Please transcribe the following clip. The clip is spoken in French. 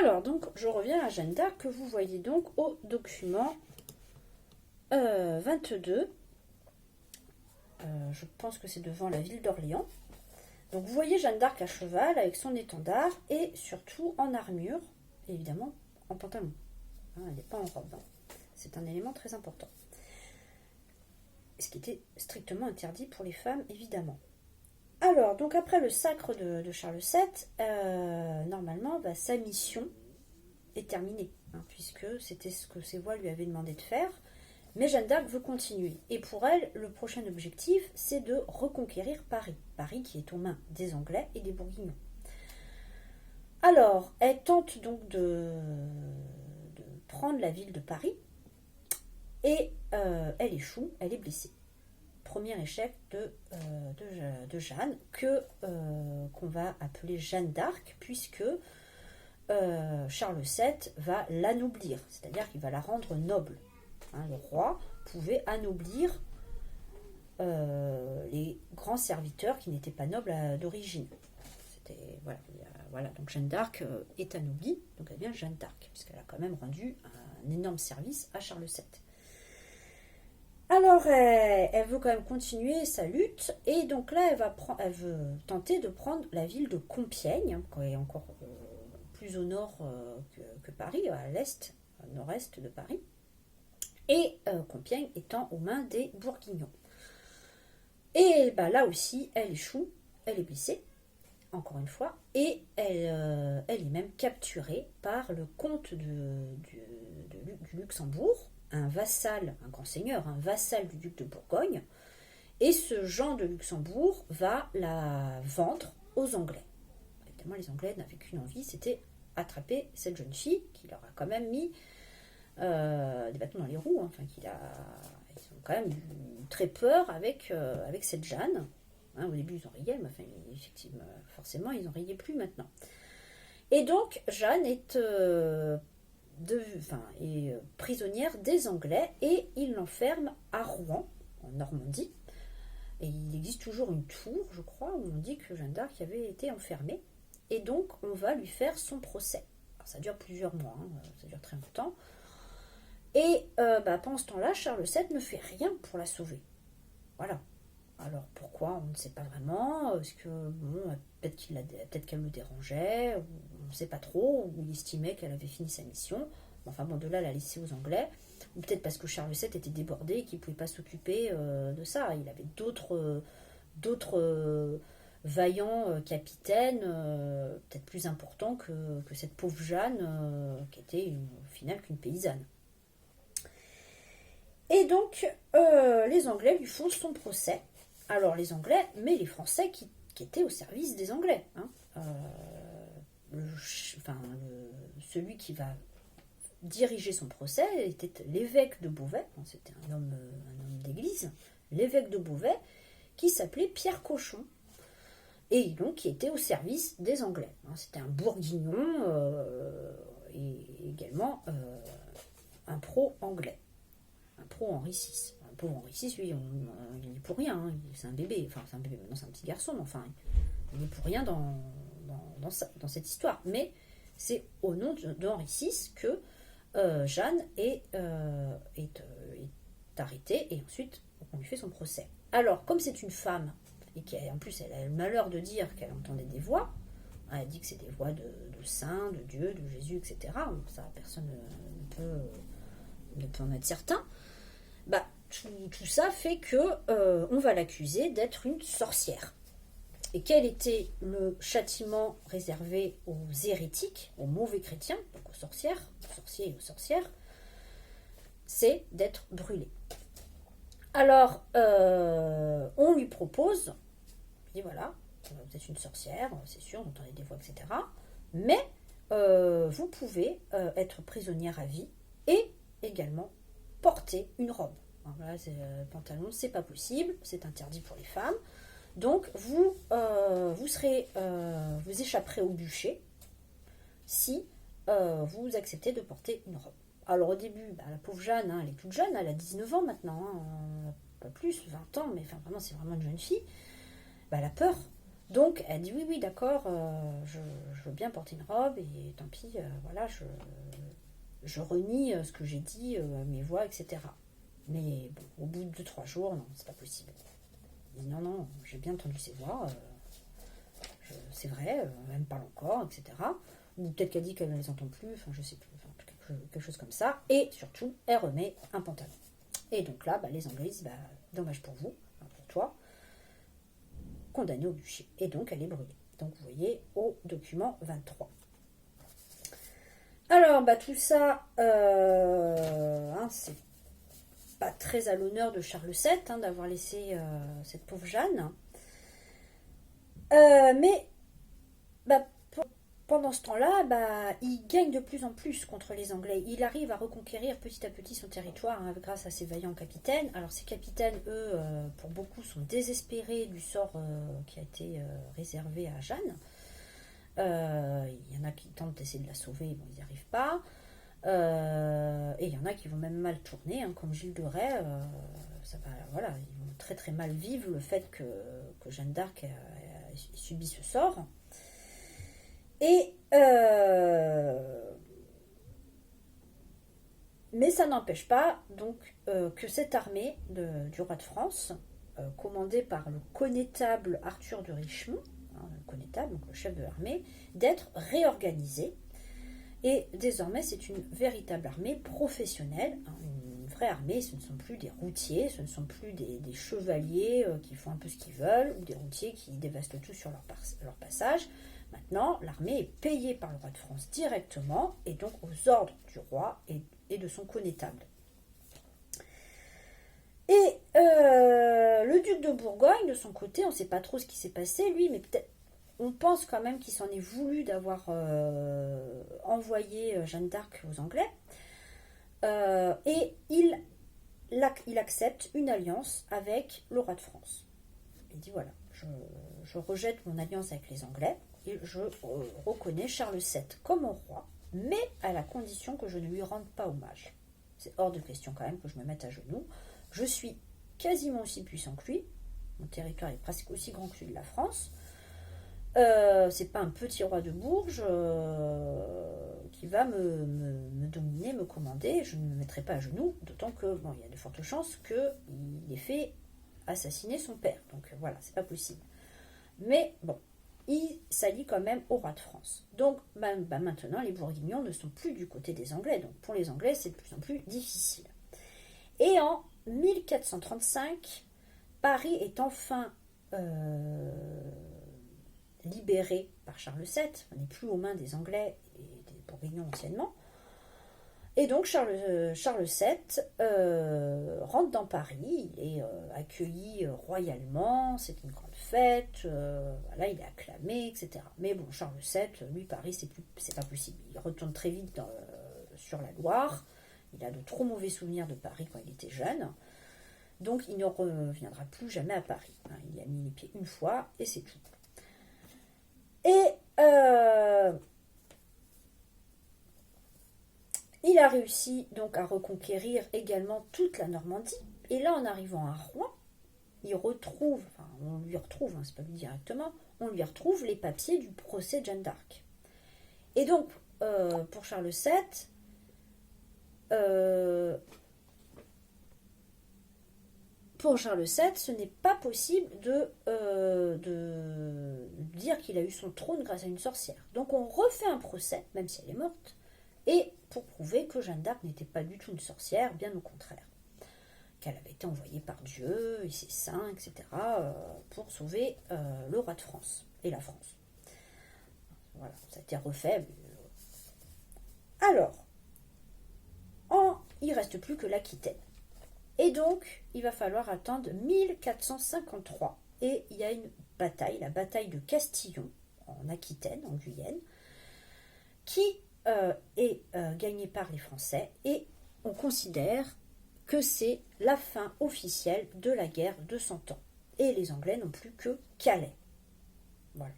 Alors, donc, je reviens à Jeanne d'Arc que vous voyez donc au document 22. Je pense que c'est devant la ville d'Orléans. Donc, vous voyez Jeanne d'Arc à cheval avec son étendard et surtout en armure, et évidemment en pantalon. Hein, elle n'est pas en robe. Hein. C'est un élément très important. Ce qui était strictement interdit pour les femmes, évidemment. Alors, donc après le sacre de Charles VII, normalement, sa mission est terminée, hein, puisque c'était ce que ses voix lui avaient demandé de faire. Mais Jeanne d'Arc veut continuer. Et pour elle, le prochain objectif, c'est de reconquérir Paris. Paris qui est aux mains des Anglais et des Bourguignons. Alors, elle tente donc de prendre la ville de Paris. Et elle échoue, elle est blessée. Premier échec de Jeanne, qu'on va appeler Jeanne d'Arc, puisque Charles VII va l'anoblir, c'est-à-dire qu'il va la rendre noble. Hein, le roi pouvait anoblir les grands serviteurs qui n'étaient pas nobles d'origine. Voilà, donc Jeanne d'Arc est anoblie, donc elle devient Jeanne d'Arc, puisqu'elle a quand même rendu un énorme service à Charles VII. Alors, elle veut quand même continuer sa lutte, et donc là, elle veut tenter de prendre la ville de Compiègne, qui est encore plus au nord que Paris, à l'est, au nord-est de Paris, et Compiègne étant aux mains des Bourguignons. Et là aussi, elle échoue, elle est blessée, encore une fois, et elle est même capturée par le comte du Luxembourg, un vassal, un grand seigneur, un vassal du duc de Bourgogne, et ce Jean de Luxembourg va la vendre aux Anglais. Évidemment, les Anglais n'avaient qu'une envie, c'était attraper cette jeune fille, qui leur a quand même mis des bâtons dans les roues, hein, ils ont quand même eu très peur avec cette Jeanne. Hein, au début, ils en riaient, mais effectivement, forcément, ils n'en riaient plus maintenant. Et donc, Jeanne est prisonnière des Anglais et ils l'enferment à Rouen, en Normandie. Et il existe toujours une tour, je crois, où on dit que Jeanne d'Arc avait été enfermée. Et donc, on va lui faire son procès. Alors, ça dure plusieurs mois, hein, ça dure très longtemps. Et pendant ce temps-là, Charles VII ne fait rien pour la sauver. Voilà. Alors pourquoi, on ne sait pas vraiment. Est-ce que peut-être qu'elle le dérangeait, ou on ne sait pas trop, ou il estimait qu'elle avait fini sa mission. Enfin bon, de là, la laisser aux Anglais. Ou peut-être parce que Charles VII était débordé et qu'il ne pouvait pas s'occuper de ça. Il avait d'autres vaillants capitaines, peut-être plus importants que cette pauvre Jeanne, qui était au final qu'une paysanne. Et donc, les Anglais lui font son procès. Alors, les Anglais, mais les Français qui étaient au service des Anglais. Hein. Celui qui va diriger son procès était l'évêque de Beauvais. C'était un homme d'église. L'évêque de Beauvais, qui s'appelait Pierre Cochon. Et donc, qui était au service des Anglais. Hein. C'était un bourguignon et également un pro-anglais. Un pro-Henri VI. Un pauvre Henri VI, lui, il n'est pour rien. Hein. C'est un bébé. Enfin, c'est un bébé, maintenant c'est un petit garçon, mais enfin, il n'est pour rien dans cette histoire. Mais c'est au nom de Henri VI que Jeanne est arrêtée et ensuite on lui fait son procès. Alors, comme c'est une femme, et qu'en plus elle a le malheur de dire qu'elle entendait des voix, elle dit que c'est des voix de saints, de Dieu, de Jésus, etc. Bon, ça, personne ne peut en être certain. Tout ça fait que on va l'accuser d'être une sorcière. Et quel était le châtiment réservé aux hérétiques, aux mauvais chrétiens, donc aux sorciers et aux sorcières? C'est d'être brûlé. Alors, on lui propose, on dit voilà, vous êtes une sorcière, c'est sûr, vous entendez des voix, etc. Mais vous pouvez être prisonnière à vie et également porter une robe. Alors là, pantalon, c'est pas possible, c'est interdit pour les femmes. Donc, vous échapperez au bûcher si vous acceptez de porter une robe. Alors, au début, la pauvre Jeanne, elle est toute jeune, elle a 19 ans maintenant, pas plus, 20 ans, mais vraiment, c'est vraiment une jeune fille. Elle a peur. Donc elle dit oui, oui, d'accord, je veux bien porter une robe et tant pis, voilà, je renie ce que j'ai dit, mes voix, etc. Mais bon, au bout de 3 jours, non, c'est pas possible. Elle dit non, non, j'ai bien entendu ses voix, c'est vrai, elle me parle encore, etc. Ou peut-être qu'elle dit qu'elle ne les entend plus, enfin je sais plus, enfin, quelque chose comme ça. Et surtout, elle remet un pantalon. Et donc là, les Anglais disent, dommage pour vous, enfin, pour toi, condamné au bûcher. Et donc elle est brûlée. Donc vous voyez au document 23. Alors tout ça, c'est pas très à l'honneur de Charles VII d'avoir laissé cette pauvre Jeanne. Mais pendant ce temps-là, il gagne de plus en plus contre les Anglais. Il arrive à reconquérir petit à petit son territoire grâce à ses vaillants capitaines. Alors ces capitaines, eux, pour beaucoup, sont désespérés du sort qui a été réservé à Jeanne. Il y en a qui tentent d'essayer de la sauver, bon, ils n'y arrivent pas. Et il y en a qui vont même mal tourner, comme Gilles de Rais. Voilà, ils vont très très mal vivre le fait que Jeanne d'Arc ait subi ce sort. Et mais ça n'empêche pas donc que cette armée du roi de France, commandée par le connétable Arthur de Richemont, le connétable, donc le chef de l'armée, d'être réorganisée. Et désormais, c'est une véritable armée professionnelle, une vraie armée. Ce ne sont plus des routiers, ce ne sont plus des chevaliers qui font un peu ce qu'ils veulent, ou des routiers qui dévastent tout sur leur passage. Maintenant, l'armée est payée par le roi de France directement, et donc aux ordres du roi et de son connétable. Et le duc de Bourgogne, de son côté, on ne sait pas trop ce qui s'est passé, lui, mais peut-être on pense quand même qu'il s'en est voulu d'avoir envoyé Jeanne d'Arc aux Anglais. Et il accepte une alliance avec le roi de France. Il dit voilà, je rejette mon alliance avec les Anglais et je reconnais Charles VII comme mon roi, mais à la condition que je ne lui rende pas hommage. C'est hors de question quand même que je me mette à genoux. Je suis quasiment aussi puissant que lui. Mon territoire est presque aussi grand que celui de la France. C'est pas un petit roi de Bourges qui va me dominer, me commander. Je ne me mettrai pas à genoux, d'autant que il y a de fortes chances qu'il ait fait assassiner son père. Donc voilà, c'est pas possible. Mais bon, il s'allie quand même au roi de France. Donc maintenant, les Bourguignons ne sont plus du côté des Anglais. Donc pour les Anglais, c'est de plus en plus difficile. Et en 1435, Paris est enfin libéré par Charles VII, on n'est plus aux mains des Anglais et des Bourguignons anciennement. Et donc Charles VII rentre dans Paris, il est accueilli royalement, c'est une grande fête, voilà, il est acclamé, etc. Mais bon, Charles VII, lui, Paris, c'est pas possible. Il retourne très vite sur la Loire, il a de trop mauvais souvenirs de Paris quand il était jeune, donc il ne reviendra plus jamais à Paris. Il y a mis les pieds une fois et c'est tout. Et il a réussi donc à reconquérir également toute la Normandie. Et là, en arrivant à Rouen, on lui retrouve, c'est pas lui directement, on lui retrouve les papiers du procès de Jeanne d'Arc. Et donc, pour Charles VII, ce n'est pas possible de dire qu'il a eu son trône grâce à une sorcière. Donc on refait un procès, même si elle est morte, et pour prouver que Jeanne d'Arc n'était pas du tout une sorcière, bien au contraire. Qu'elle avait été envoyée par Dieu et ses saints, etc., pour sauver le roi de France et la France. Voilà, ça a été refait. Alors, il ne reste plus que l'Aquitaine. Et donc, il va falloir attendre 1453. Et il y a une bataille, la bataille de Castillon, en Aquitaine, en Guyenne, qui est gagnée par les Français. Et on considère que c'est la fin officielle de la guerre de 100 ans. Et les Anglais n'ont plus que Calais. Voilà.